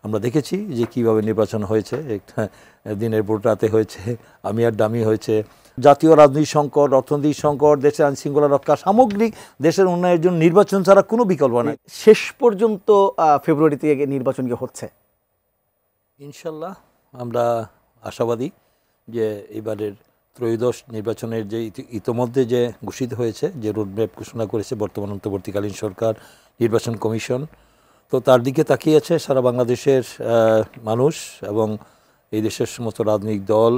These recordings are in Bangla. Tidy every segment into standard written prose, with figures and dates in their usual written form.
আমরা দেখেছি যে কীভাবে নির্বাচন হয়েছে, দিনের ভোট রাতে হয়েছে, আমি আর ডামি হয়েছে। জাতীয় রাজনৈতিক সংকট, অর্থনৈতিক সংকট, দেশের আইনশৃঙ্খলা রক্ষা, সামগ্রিক দেশের উন্নয়নের জন্য নির্বাচন ছাড়া কোনো বিকল্প নাই। শেষ পর্যন্ত ফেব্রুয়ারি থেকে নির্বাচন কি হচ্ছে? ইনশাল্লাহ আমরা আশাবাদী যে এবারের ত্রয়োদশ নির্বাচনের যে ইতোমধ্যে যে ঘোষিত হয়েছে, যে রোডম্যাপ ঘোষণা করেছে বর্তমান অন্তর্বর্তীকালীন সরকার, নির্বাচন কমিশন, তো তার দিকে তাকিয়ে আছে সারা বাংলাদেশের মানুষ এবং এই দেশের সমস্ত রাজনৈতিক দল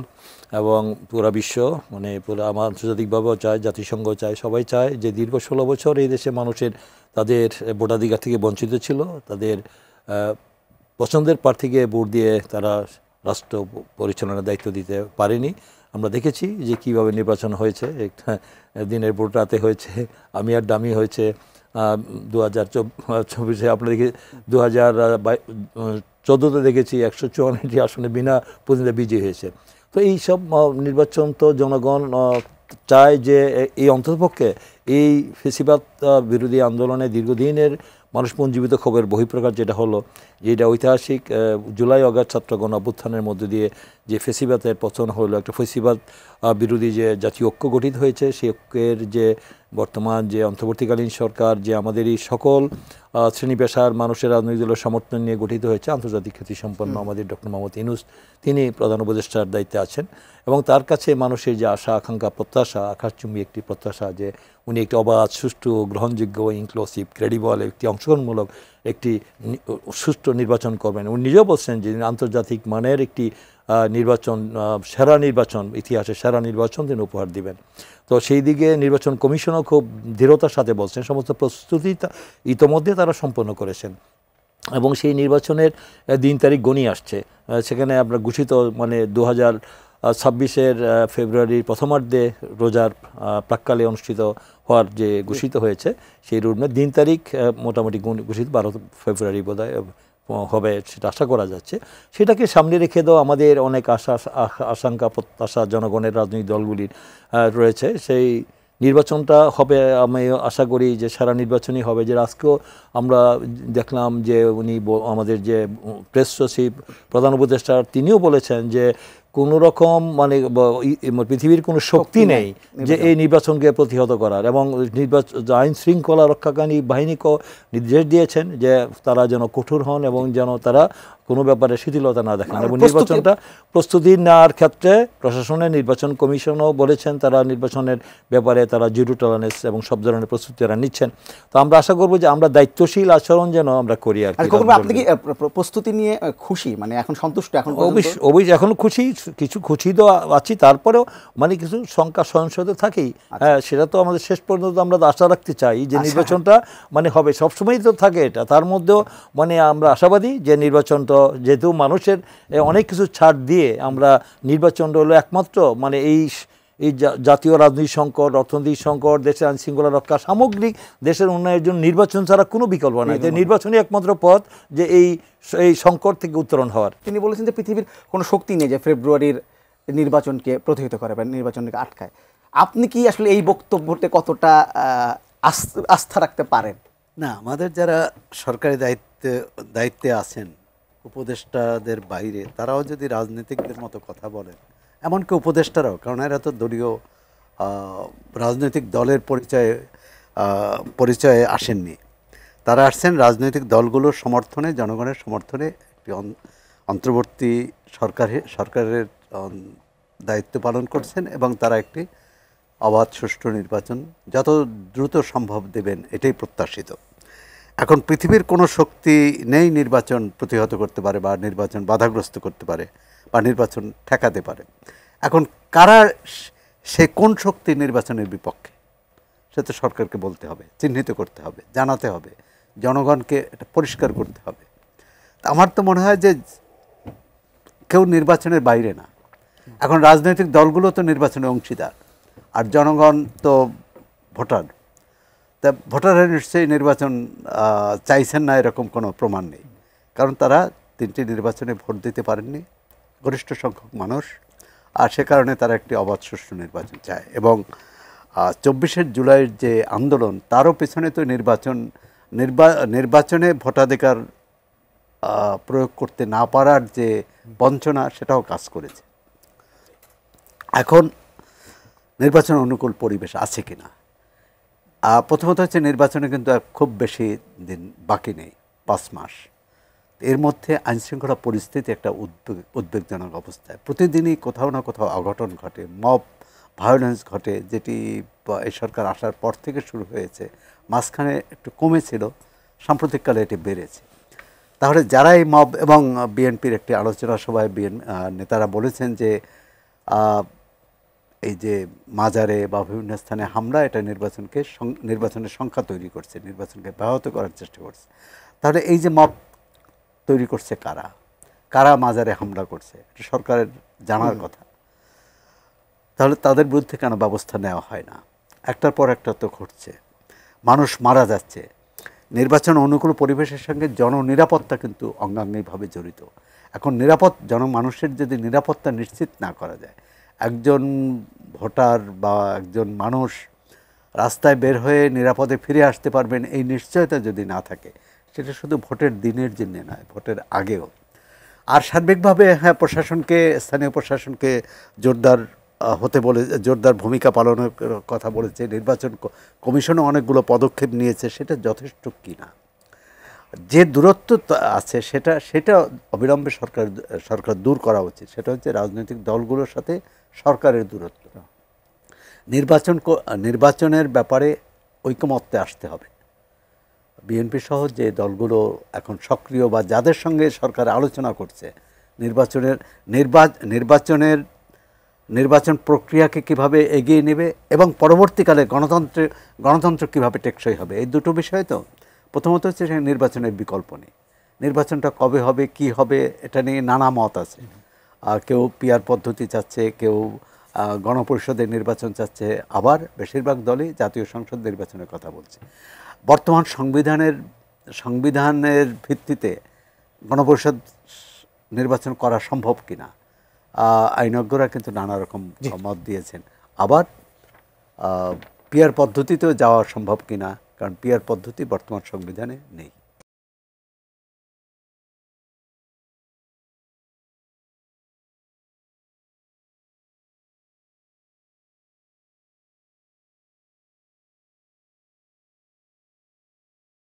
এবং পুরা বিশ্ব, মানে পুরা আমার আন্তর্জাতিকভাবেও চায়, জাতিসংঘ চায়, সবাই চায় যে দীর্ঘ 16 বছর এই দেশে মানুষের তাদের ভোটাধিকার থেকে বঞ্চিত ছিল, তাদের পছন্দের প্রার্থীকে ভোট দিয়ে তারা রাষ্ট্র পরিচালনার দায়িত্ব দিতে পারেনি। আমরা দেখেছি যে কীভাবে নির্বাচন হয়েছে, দিনের ভোট রাতে হয়েছে, আমি আর ডামি হয়েছে। 2024 আপনারা দেখি 2014 দেখেছি 154টি আসনে বিনা প্রতিদ্বন্দ্বিতা বিজয়ী হয়েছে। তো এই সব নির্বাচন তো জনগণ চায় যে এই অন্ততপক্ষে এই ফেসিবাদ বিরোধী আন্দোলনে দীর্ঘদিনের মানুষ পঞ্জীবিত খবরের বহিঃপ্রকাশ যেটা হলো, যেটা ঐতিহাসিক জুলাই আগস্ট ছাত্রগণ অভ্যুত্থানের মধ্যে দিয়ে যে ফেসিবাদের পতন হলো, একটা ফেসিবাদ বিরোধী যে জাতীয় ঐক্য গঠিত হয়েছে, সেই ঐক্যের যে বর্তমান যে অন্তর্বর্তীকালীন সরকার, যে আমাদের এই সকল শ্রেণী পেশার মানুষের রাজনৈতিক দলের সমর্থন নিয়ে গঠিত হয়েছে, আন্তর্জাতিক খ্যাতিসম্পন্ন আমাদের ডক্টর মোহাম্মদ ইউনূস, তিনি প্রধান উপদেষ্টার দায়িত্বে আছেন এবং তার কাছে মানুষের যে আশা আকাঙ্ক্ষা প্রত্যাশা, আকাশচুম্বী একটি প্রত্যাশা যে উনি একটি অবাধ, সুষ্ঠু, গ্রহণযোগ্য, ইনক্লুসিভ, ক্রেডিবল, একটি অংশগ্রহণমূলক একটি সুষ্ঠু নির্বাচন করবেন। উনি নিজেও বলছেন যে আন্তর্জাতিক মানের একটি নির্বাচন, সেরা নির্বাচন, ইতিহাসের সেরা নির্বাচন তিনি উপহার দিবেন। তো সেই দিকে নির্বাচন কমিশনও খুব দৃঢ়তার সাথে বলছেন, সমস্ত প্রস্তুতি ইতোমধ্যে তারা সম্পন্ন করেছেন এবং সেই নির্বাচনের দিন তারিখ গণিয়ে আসছে। সেখানে আমরা ঘোষিত মানে 2026 ফেব্রুয়ারির প্রথমার্ধে রোজার প্রাক্কালে অনুষ্ঠিত হওয়ার যে ঘোষিত হয়েছে, সেই রুটমের দিন তারিখ মোটামুটি ঘোষিত 12 ফেব্রুয়ারি বোধহয় হবে, সেটা আশা করা যাচ্ছে। সেটাকে সামনে রেখে দাও আমাদের অনেক আশঙ্কা প্রত্যাশা জনগণের রাজনৈতিক দলগুলির রয়েছে। সেই নির্বাচনটা হবে, আমি আশা করি যে সারা নির্বাচনই হবে। যে আজকেও আমরা দেখলাম যে উনি আমাদের যে প্রেস সচিব, প্রধান উপদেষ্টা, তিনিও বলেছেন যে কোনো রকম মানে পৃথিবীর কোনো শক্তি নেই যে এই নির্বাচনকে প্রতিহত করার, এবং আইন শৃঙ্খলা রক্ষাকারী বাহিনীকেও নির্দেশ দিয়েছেন যে তারা যেন কঠোর হন এবং যেন তারা কোনো ব্যাপারে শিথিলতা না দেখান। এবং নির্বাচনটা প্রস্তুতি নেওয়ার ক্ষেত্রে প্রশাসনের নির্বাচন কমিশনও বলেছেন তারা নির্বাচনের ব্যাপারে তারা জিরো টলারেন্স এবং সব ধরনের প্রস্তুতি তারা নিচ্ছেন। তো আমরা আশা করবো যে আমরা দায়িত্বশীল আচরণ যেন আমরা করি। আর আপনি কি প্রস্তুতি নিয়ে খুশি, মানে এখন সন্তুষ্ট? এখন অবশ্যই এখন খুশি, কিছু খুশি তো আছি, তারপরেও মানে কিছু শঙ্কা সংশয় থাকেই। হ্যাঁ, সেটা তো আমাদের শেষ পর্যন্ত আমরা আশা রাখতে চাই যে নির্বাচনটা মানে হবে, সবসময়ই তো থাকে এটা। তার মধ্যেও মানে আমরা আশাবাদী যে নির্বাচনটা যেহেতু মানুষের অনেক কিছু ছাড় দিয়ে আমরা নির্বাচনটা হলো একমাত্র মানে এই জাতীয় রাজনৈতিক সংকট, অর্থনৈতিক সংকট, দেশের আইনশৃঙ্খলা রক্ষা, সামগ্রিক দেশের উন্নয়নের জন্য নির্বাচন ছাড়া কোনো বিকল্প নাই। নির্বাচনই একমাত্র পথ যে এই সংকট থেকে উত্তরণ হওয়ার। তিনি বলেছেন যে পৃথিবীর কোনো শক্তি নেই যে ফেব্রুয়ারির নির্বাচনকে প্রতিহত করে বা নির্বাচনকে আটকায়। আপনি কি আসলে এই বক্তব্যতে কতটা আস্থা রাখতে পারেন? না, আমাদের যারা সরকারি দায়িত্বে আছেন, উপদেষ্টাদের বাইরে, তারাও যদি রাজনীতিকদের মতো কথা বলেন, এমনকি উপদেষ্টারাও, কারণ এরা তো দলীয় রাজনৈতিক দলের পরিচয়ে আসেননি, তারা আসছেন রাজনৈতিক দলগুলোর সমর্থনে, জনগণের সমর্থনে একটি অন্তর্বর্তী সরকারের দায়িত্ব পালন করছেন এবং তারা একটি অবাধ সুষ্ঠু নির্বাচন যত দ্রুত সম্ভব দেবেন, এটাই প্রত্যাশিত। এখন পৃথিবীর কোনো শক্তি নেই নির্বাচন প্রতিহত করতে পারে বা নির্বাচন বাধাগ্রস্ত করতে পারে বা নির্বাচন ঠেকাতে পারে। এখন কারা সে কোন শক্তি নির্বাচনের বিপক্ষে, সে তো সরকারকে বলতে হবে, চিহ্নিত করতে হবে, জানাতে হবে, জনগণকে এটা পরিষ্কার করতে হবে। আমার তো মনে হয় যে কেউ নির্বাচনের বাইরে না। এখন রাজনৈতিক দলগুলো তো নির্বাচনে অংশীদার, আর জনগণ তো ভোটার। তা ভোটাররা নিশ্চয়ই নির্বাচন চাইছেন না এরকম কোনো প্রমাণ নেই, কারণ তারা 3টি নির্বাচনে ভোট দিতে পারেননি, গরিষ্ঠ সংখ্যক মানুষ, আর সে কারণে তারা একটি অবাধ সুষ্ঠু নির্বাচন চায়। এবং 24 জুলাইয়ের যে আন্দোলন, তারও পেছনে তো নির্বাচনে ভোটাধিকার প্রয়োগ করতে না পারার যে বঞ্চনা, সেটাও কাজ করেছে। এখন নির্বাচন অনুকূল পরিবেশ আছে কিনা, প্রথমত হচ্ছে নির্বাচনে কিন্তু খুব বেশি দিন বাকি নেই, 5 মাস। এর মধ্যে আইনশৃঙ্খলা পরিস্থিতি একটা উদ্বেগজনক অবস্থায়, প্রতিদিনই কোথাও না কোথাও অঘটন ঘটে, মব ভায়োলেন্স ঘটে, যেটি এই সরকার আসার পর থেকে শুরু হয়েছে। মাঝখানে একটু কমেছিল, সাম্প্রতিককালে এটি বেড়েছে। তাহলে যারা এই মব, এবং বিএনপির একটি আলোচনা সভায় নেতারা বলেছেন যে এই যে মাজারে বা বিভিন্ন স্থানে হামলা, এটা নির্বাচনের সংখ্যা তৈরি করছে, নির্বাচনকে ব্যাহত করার চেষ্টা করছে। তাহলে এই যে মব তৈরি করছে কারা, কারা মাজারে হামলা করছে, এটা সরকারের জানার কথা। তাহলে তাদের বিরুদ্ধে কেন ব্যবস্থা নেওয়া হয় না? একটার পর একটা তো ঘটছে, মানুষ মারা যাচ্ছে। নির্বাচন অনুকূল পরিবেশের সঙ্গে জননিরাপত্তা কিন্তু অঙ্গাঙ্গিভাবে জড়িত। এখন মানুষের যদি নিরাপত্তা নিশ্চিত না করা যায়, একজন ভোটার বা একজন মানুষ রাস্তায় বের হয়ে নিরাপদে ফিরে আসতে পারবেন এই নিশ্চয়তা যদি না থাকে, সেটা শুধু ভোটের দিনের জন্য নয়, ভোটের আগেও। আর সার্বিকভাবে হ্যাঁ, স্থানীয় প্রশাসনকে জোরদার ভূমিকা পালনের কথা বলেছে। নির্বাচন কমিশনও অনেকগুলো পদক্ষেপ নিয়েছে, সেটা যথেষ্ট কিনা, যে দূরত্ব আছে সেটা অবিলম্বে সরকার দূর করা উচিত। সেটা হচ্ছে রাজনৈতিক দলগুলোর সাথে সরকারের দূরত্ব। নির্বাচনের ব্যাপারে ঐকমত্যে আসতে হবে। বিএনপি সহ যে দলগুলো এখন সক্রিয় বা যাদের সঙ্গে সরকার আলোচনা করছে, নির্বাচন প্রক্রিয়াকে কিভাবে এগিয়ে নেবে এবং পরবর্তীকালে গণতন্ত্র কিভাবে টেকসই হবে, এই দুটো বিষয়। তো প্রথমত হচ্ছে নির্বাচনের বিকল্প নেই। নির্বাচনটা কবে হবে, কি হবে, এটা নিয়ে নানা মত আছে। কেউ পিআর পদ্ধতি চাচ্ছে, কেউ গণপরিষদের নির্বাচন চাচ্ছে, আবার বেশিরভাগ দলই জাতীয় সংসদ নির্বাচনের কথা বলছে। বর্তমান সংবিধানের ভিত্তিতে গণপরিষদ নির্বাচন করা সম্ভব কিনা, আইনজ্ঞরা কিন্তু নানা রকম মত দিয়েছেন। আবার পিআর পদ্ধতিতেও যাওয়া সম্ভব কিনা, কারণ পিআর পদ্ধতি বর্তমান সংবিধানে নেই।